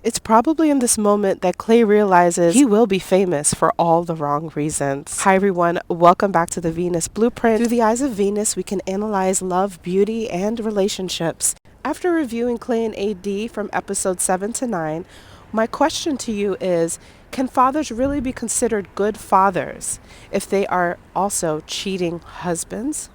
It's probably in this moment that Clay realizes he will be famous for all the wrong reasons. Hi everyone, welcome back to the Venus Blueprint. Through the eyes of Venus, we can analyze love, beauty, and relationships. After reviewing Clay and AD from episode 7 to 9, my question to you is, can fathers really be considered good fathers if they are also cheating husbands?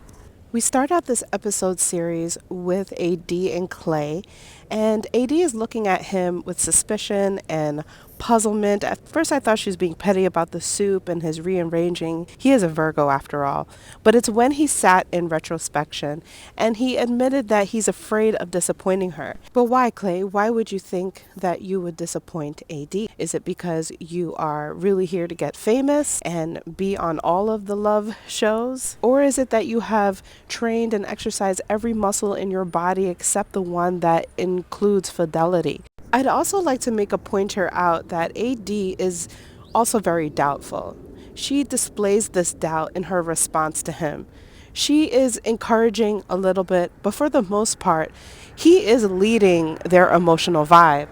We start out this episode series with AD and Clay, and AD is looking at him with suspicion and puzzlement. At first, I thought she was being petty about the soup and his rearranging. He is a Virgo after all. But it's when he sat in retrospection and he admitted that he's afraid of disappointing her. But why, Clay? Why would you think that you would disappoint AD? Is it because you are really here to get famous and be on all of the love shows? Or is it that you have trained and exercised every muscle in your body except the one that includes fidelity? I'd also like to make a pointer out that AD is also very doubtful. She displays this doubt in her response to him. She is encouraging a little bit, but for the most part, he is leading their emotional vibe.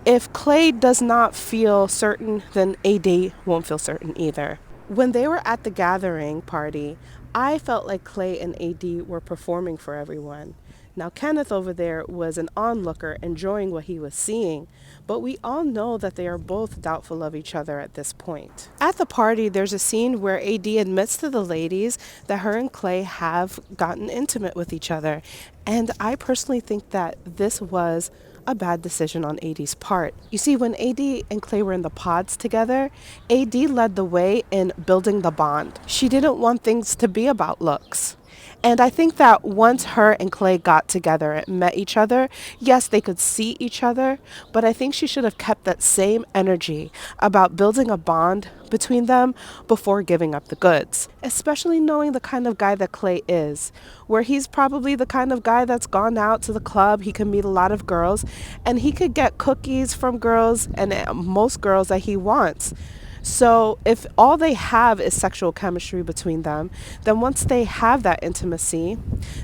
If Clay does not feel certain, then AD won't feel certain either. When they were at the gathering party, I felt like Clay and AD were performing for everyone. Now, Kenneth over there was an onlooker enjoying what he was seeing, but we all know that they are both doubtful of each other at this point. At the party, there's a scene where AD admits to the ladies that her and Clay have gotten intimate with each other, and I personally think that this was a bad decision on AD's part. You see, when AD and Clay were in the pods together, AD led the way in building the bond. She didn't want things to be about looks. And I think that once her and Clay got together and met each other, yes, they could see each other, but I think she should have kept that same energy about building a bond between them before giving up the goods, especially knowing the kind of guy that Clay is, where he's probably the kind of guy that's gone out to the club, he can meet a lot of girls, and he could get cookies from girls and most girls that he wants. So if all they have is sexual chemistry between them, then once they have that intimacy,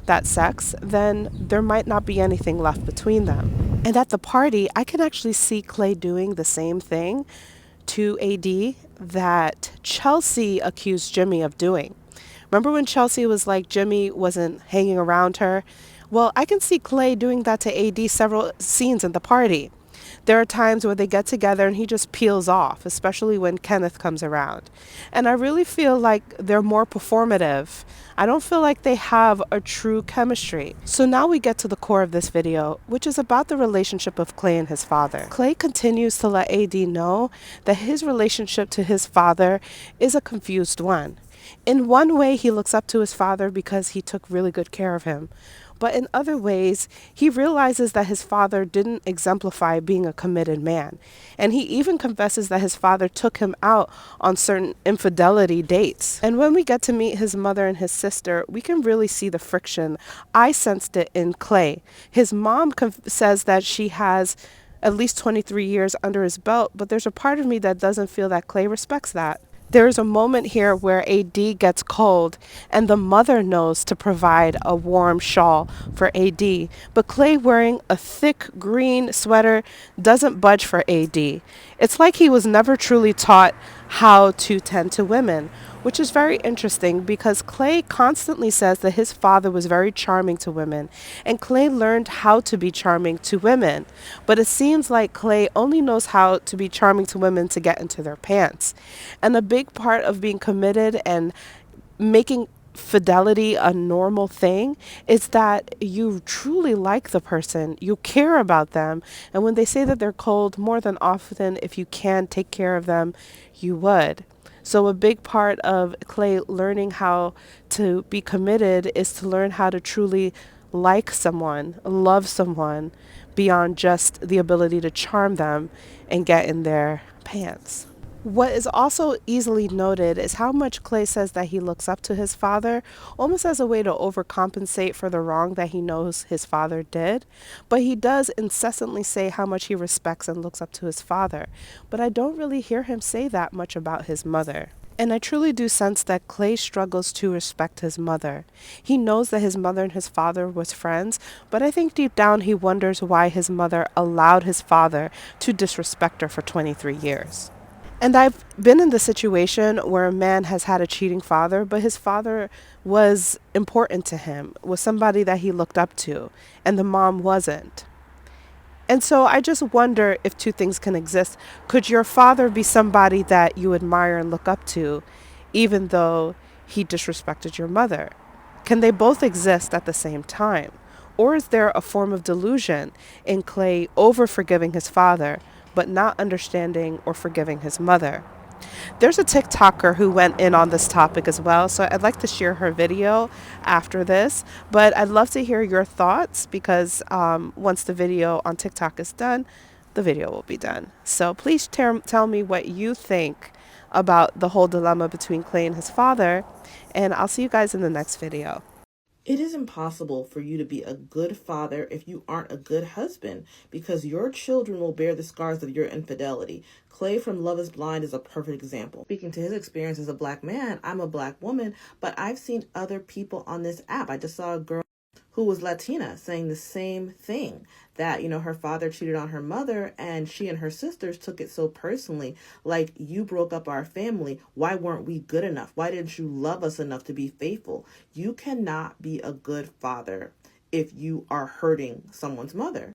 that sex, then there might not be anything left between them. And at the party, I can actually see Clay doing the same thing to AD that Chelsea accused Jimmy of doing. Remember when Chelsea was like Jimmy wasn't hanging around her? Well, I can see Clay doing that to AD several scenes at the party. There are times where they get together and he just peels off, especially when Kenneth comes around. And I really feel like they're more performative. I don't feel like they have a true chemistry. So now we get to the core of this video, which is about the relationship of Clay and his father. Clay continues to let AD know that his relationship to his father is a confused one. In one way, he looks up to his father because he took really good care of him. But in other ways, he realizes that his father didn't exemplify being a committed man. And he even confesses that his father took him out on certain infidelity dates. And when we get to meet his mother and his sister, we can really see the friction. I sensed it in Clay. His mom says that she has at least 23 years under his belt, but there's a part of me that doesn't feel that Clay respects that. There is a moment here where AD gets cold and the mother knows to provide a warm shawl for AD, but Clay wearing a thick green sweater doesn't budge for AD. It's like he was never truly taught how to tend to women, which is very interesting because Clay constantly says that his father was very charming to women, and Clay learned how to be charming to women. But it seems like Clay only knows how to be charming to women to get into their pants. And a big part of being committed and making fidelity a normal thing is that you truly like the person, you care about them, and when they say that they're cold, more than often, if you can take care of them, you would. So a big part of Clay learning how to be committed is to learn how to truly like someone, love someone, beyond just the ability to charm them and get in their pants. What is also easily noted is how much Clay says that he looks up to his father, almost as a way to overcompensate for the wrong that he knows his father did. But he does incessantly say how much he respects and looks up to his father. But I don't really hear him say that much about his mother. And I truly do sense that Clay struggles to respect his mother. He knows that his mother and his father was friends, but I think deep down he wonders why his mother allowed his father to disrespect her for 23 years. And I've been in the situation where a man has had a cheating father, but his father was important to him, was somebody that he looked up to, and the mom wasn't. And so I just wonder if two things can exist. Could your father be somebody that you admire and look up to, even though he disrespected your mother? Can they both exist at the same time? Or is there a form of delusion in Clay over forgiving his father, but not understanding or forgiving his mother? There's a TikToker who went in on this topic as well, so I'd like to share her video after this. But I'd love to hear your thoughts because once the video on TikTok is done, the video will be done. So please tell me what you think about the whole dilemma between Clay and his father, and I'll see you guys in the next video. It is impossible for you to be a good father if you aren't a good husband, because your children will bear the scars of your infidelity. Clay from Love is Blind is a perfect example. Speaking to his experience as a black man, I'm a black woman, but I've seen other people on this app. I just saw a girl who was Latina saying the same thing, that, her father cheated on her mother and she and her sisters took it so personally. Like, you broke up our family. Why weren't we good enough? Why didn't you love us enough to be faithful? You cannot be a good father if you are hurting someone's mother.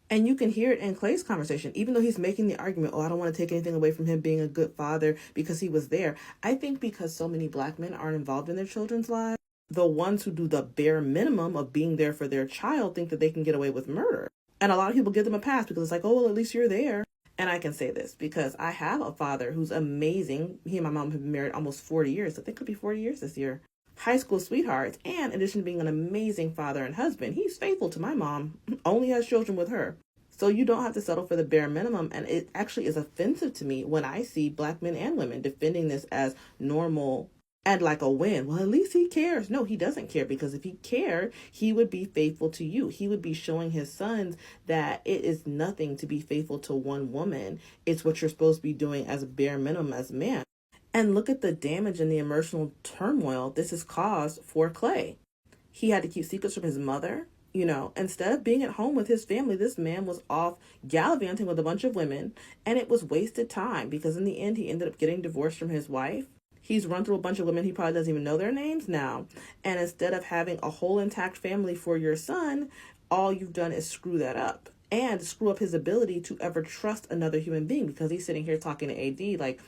And you can hear it in Clay's conversation, even though he's making the argument, I don't want to take anything away from him being a good father because he was there. I think because so many black men aren't involved in their children's lives, the ones who do the bare minimum of being there for their child think that they can get away with murder. And a lot of people give them a pass because it's like, well, at least you're there. And I can say this because I have a father who's amazing. He and my mom have been married almost 40 years. I think it'll be 40 years this year. High school sweethearts. And in addition to being an amazing father and husband, he's faithful to my mom, only has children with her. So you don't have to settle for the bare minimum. And it actually is offensive to me when I see black men and women defending this as normal and like a win. Well, at least he cares. No, he doesn't care, because if he cared, he would be faithful to you. He would be showing his sons that it is nothing to be faithful to one woman. It's what you're supposed to be doing as a bare minimum as a man. And look at the damage and the emotional turmoil this has caused for Clay. He had to keep secrets from his mother. Instead of being at home with his family, this man was off gallivanting with a bunch of women, and it was wasted time because in the end, he ended up getting divorced from his wife. He's run through a bunch of women. He probably doesn't even know their names now. And instead of having a whole intact family for your son, all you've done is screw that up and screw up his ability to ever trust another human being, because he's sitting here talking to AD like,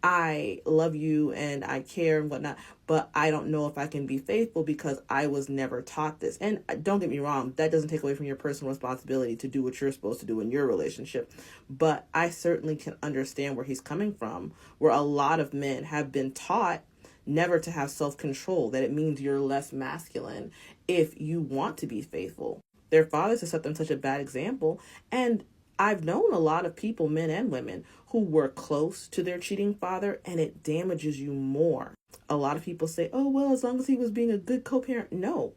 I love you and I care and whatnot, but I don't know if I can be faithful because I was never taught this. And don't get me wrong, that doesn't take away from your personal responsibility to do what you're supposed to do in your relationship. But I certainly can understand where he's coming from, where a lot of men have been taught never to have self-control, that it means you're less masculine if you want to be faithful. Their fathers have set them such a bad example. And I've known a lot of people, men and women, who were close to their cheating father, and it damages you more. A lot of people say, oh, well, as long as he was being a good co-parent. No,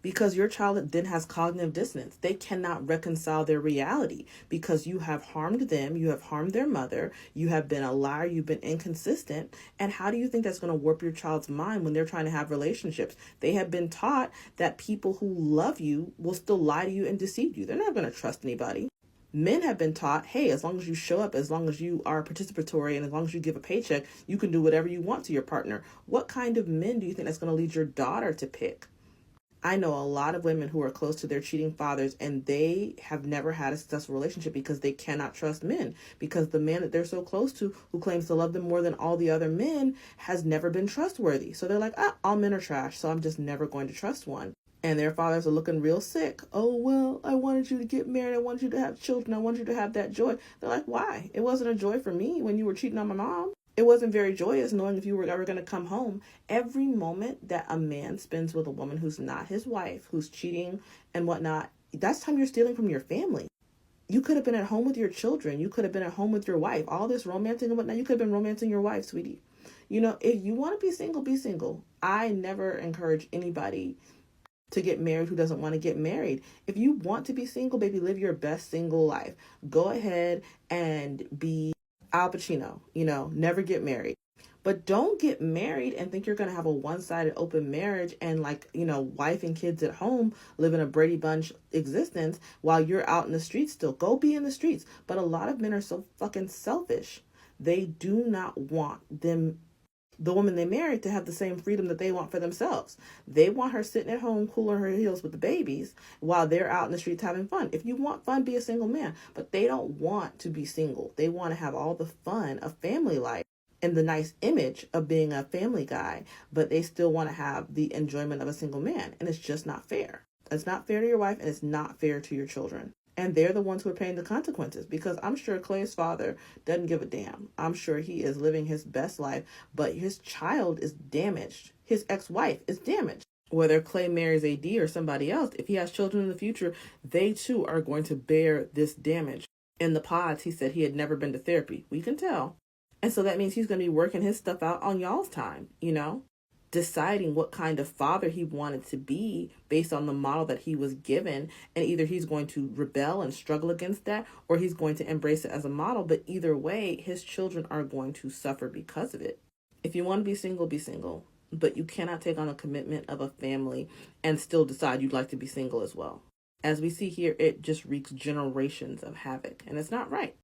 because your child then has cognitive dissonance. They cannot reconcile their reality because you have harmed them. You have harmed their mother. You have been a liar. You've been inconsistent. And how do you think that's going to warp your child's mind when they're trying to have relationships? They have been taught that people who love you will still lie to you and deceive you. They're not going to trust anybody. Men have been taught, hey, as long as you show up, as long as you are participatory, and as long as you give a paycheck, you can do whatever you want to your partner. What kind of men do you think that's going to lead your daughter to pick? I know a lot of women who are close to their cheating fathers, and they have never had a successful relationship because they cannot trust men, because the man that they're so close to, who claims to love them more than all the other men, has never been trustworthy. So they're like, all men are trash, so I'm just never going to trust one. And their fathers are looking real sick. Oh, well, I wanted you to get married. I wanted you to have children. I wanted you to have that joy. They're like, why? It wasn't a joy for me when you were cheating on my mom. It wasn't very joyous knowing if you were ever going to come home. Every moment that a man spends with a woman who's not his wife, who's cheating and whatnot, that's time you're stealing from your family. You could have been at home with your children. You could have been at home with your wife. All this romancing and whatnot, you could have been romancing your wife, sweetie. If you want to be single, be single. I never encourage anybody to get married who doesn't want to get married. If you want to be single, baby, live your best single life. Go ahead and be Al Pacino, never get married. But don't get married and think you're going to have a one-sided open marriage and, like, wife and kids at home living a Brady Bunch existence while you're out in the streets still. Go be in the streets. But a lot of men are so fucking selfish. They do not want the woman they married to have the same freedom that they want for themselves. They want her sitting at home cooling her heels with the babies while they're out in the streets having fun. If you want fun, be a single man. But they don't want to be single. They want to have all the fun of family life and the nice image of being a family guy, but they still want to have the enjoyment of a single man. And it's just not fair. It's not fair to your wife, and it's not fair to your children. And they're the ones who are paying the consequences, because I'm sure Clay's father doesn't give a damn. I'm sure he is living his best life, but his child is damaged. His ex-wife is damaged. Whether Clay marries AD or somebody else, if he has children in the future, they too are going to bear this damage. In the pods, he said he had never been to therapy. We can tell. And so that means he's going to be working his stuff out on y'all's time, deciding what kind of father he wanted to be based on the model that he was given. And either he's going to rebel and struggle against that, or he's going to embrace it as a model. But either way, his children are going to suffer because of it. If you want to be single, but you cannot take on a commitment of a family and still decide you'd like to be single as well. As we see here, it just wreaks generations of havoc, and it's not right.